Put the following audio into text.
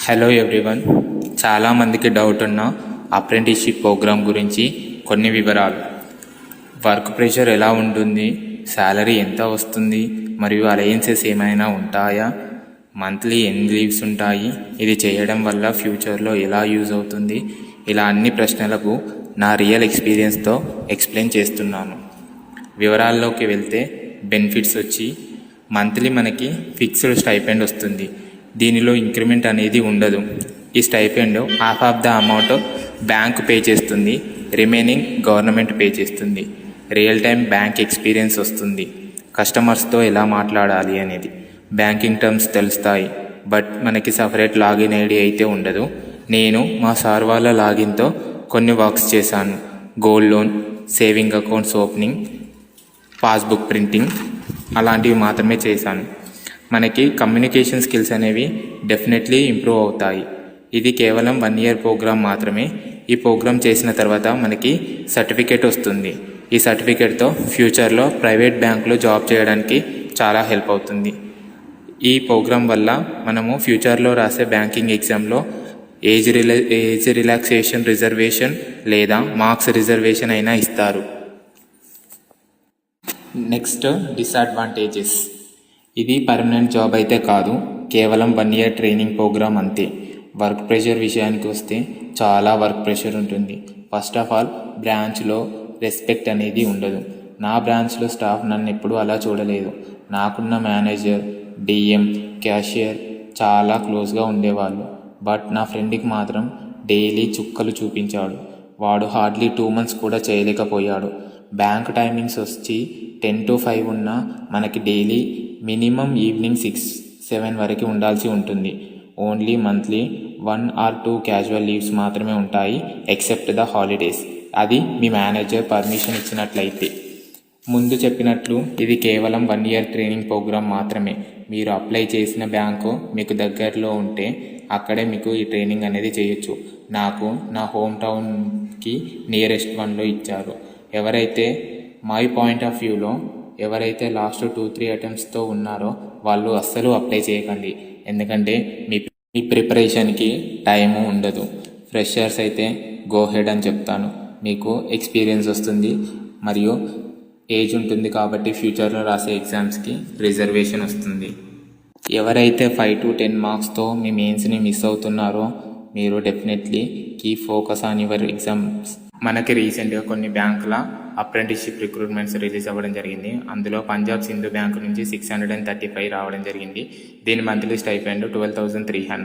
Hello everyone. చాలామందికి doubt ఉన్న apprenticeship programme గురించి కొన్ని వివరాలు. వర్క్ ప్రెషర్ ఎలా ఉంటుంది, శాలరీ ఎంత వస్తుంది, మరియు అలయన్సెస్ ఏమైనా ఉంటాయా, మంత్లీ ఎన్ని లీవ్స్ ఉంటాయి, ఇది చేయడం వల్ల ఫ్యూచర్లో ఎలా యూజ్ అవుతుంది, ఇలా అన్ని ప్రశ్నలకు నా రియల్ ఎక్స్పీరియన్స్తో ఎక్స్ప్లెయిన్ చేస్తున్నాను. వివరాల్లోకి వెళ్తే బెనిఫిట్స్ వచ్చి మంత్లీ మనకి ఫిక్స్డ్ స్టైపెండ్ వస్తుంది. దీనిలో ఇంక్రిమెంట్ అనేది ఉండదు. ఈ stipend half of the amount bank pay చేస్తుంది, రిమైనింగ్ గవర్నమెంట్ పే చేస్తుంది. రియల్ టైం బ్యాంక్ ఎక్స్పీరియన్స్ వస్తుంది. కస్టమర్స్తో ఎలా మాట్లాడాలి అనేది బ్యాంకింగ్ టర్మ్స్ తెలుస్తాయి. బట్ మనకి సపరేట్ లాగిన్ ఐడి అయితే ఉండదు. నేను మా సార్ వాళ్ళ లాగిన్తో కొన్ని వర్క్స్ చేశాను. Gold loan, saving accounts opening, passbook printing అలాంటివి మాత్రమే చేశాను. మనకి కమ్యూనికేషన్ స్కిల్స్ అనేవి డెఫినెట్లీ ఇంప్రూవ్ అవుతాయి. ఇది కేవలం 1 year ప్రోగ్రామ్ మాత్రమే. ఈ ప్రోగ్రామ్ చేసిన తర్వాత మనకి సర్టిఫికేట్ వస్తుంది. ఈ సర్టిఫికేట్తో ఫ్యూచర్లో ప్రైవేట్ బ్యాంకులో జాబ్ చేయడానికి చాలా హెల్ప్ అవుతుంది. ఈ ప్రోగ్రామ్ వల్ల మనము ఫ్యూచర్లో రాసే బ్యాంకింగ్ ఎగ్జామ్లో ఏజ్ రిలాక్సేషన్ రిజర్వేషన్ లేదా మార్క్స్ రిజర్వేషన్ అయినా ఇస్తారు. Next disadvantages. ఇది పర్మనెంట్ జాబ్ అయితే కాదు, కేవలం 1 year ట్రైనింగ్ ప్రోగ్రామ్ అంతే. వర్క్ ప్రెషర్ విషయానికి వస్తే చాలా వర్క్ ప్రెషర్ ఉంటుంది. ఫస్ట్ ఆఫ్ ఆల్ బ్రాంచ్లో రెస్పెక్ట్ అనేది ఉండదు. నా బ్రాంచ్లో స్టాఫ్ నన్ను ఎప్పుడూ అలా చూడలేదు. నాకున్న మేనేజర్, డిఎం, క్యాషియర్ చాలా క్లోజ్గా ఉండేవాళ్ళు. బట్ నా ఫ్రెండ్కి మాత్రం డైలీ చుక్కలు చూపించాడు. వాడు హార్డ్లీ 2 months కూడా చేయలేకపోయాడు. బ్యాంక్ టైమింగ్స్ వచ్చి 10 to 5 ఉన్నా మనకి డైలీ మినిమం ఈవినింగ్ 6-7 వరకు ఉండాల్సి ఉంటుంది. Only monthly 1 or 2 casual leaves మాత్రమే ఉంటాయి, ఎక్సెప్ట్ ద హాలిడేస్. అది మీ మేనేజర్ పర్మిషన్ ఇచ్చినట్లయితే. ముందు చెప్పినట్లు ఇది కేవలం 1 year ట్రైనింగ్ ప్రోగ్రామ్ మాత్రమే. మీరు అప్లై చేసిన బ్యాంకు మీకు దగ్గరలో ఉంటే అక్కడే మీకు ఈ ట్రైనింగ్ అనేది చేయొచ్చు. నాకు నా హోమ్ టౌన్కి నియరెస్ట్ వన్లో ఇచ్చారు. ఎవరైతే మై పాయింట్ ఆఫ్ వ్యూలో ఎవరైతే లాస్ట్ 2-3 అటెంప్ట్స్తో ఉన్నారో వాళ్ళు అస్సలు అప్లై చేయకండి. ఎందుకంటే మీ ప్రిపరేషన్కి టైము ఉండదు. ఫ్రెషర్స్ అయితే గో హెడ్ అని చెప్తాను. మీకు ఎక్స్పీరియన్స్ వస్తుంది మరియు ఏజ్ ఉంటుంది కాబట్టి ఫ్యూచర్లో రాసే ఎగ్జామ్స్కి రిజర్వేషన్ వస్తుంది. ఎవరైతే 5 to 10 మార్క్స్తో మీ మెయిన్స్ని మిస్ అవుతున్నారో మీరు definitely keep focus on your exams. మనకి రీసెంట్గా కొన్ని బ్యాంకుల అప్రెంటిస్షిప్ రిక్రూట్మెంట్స్ రిలీజ్ అవ్వడం జరిగింది. అందులో పంజాబ్ సింధు బ్యాంకు నుంచి 635 రావడం జరిగింది. దీని మంత్లీ స్టైపెండ్ 12,300.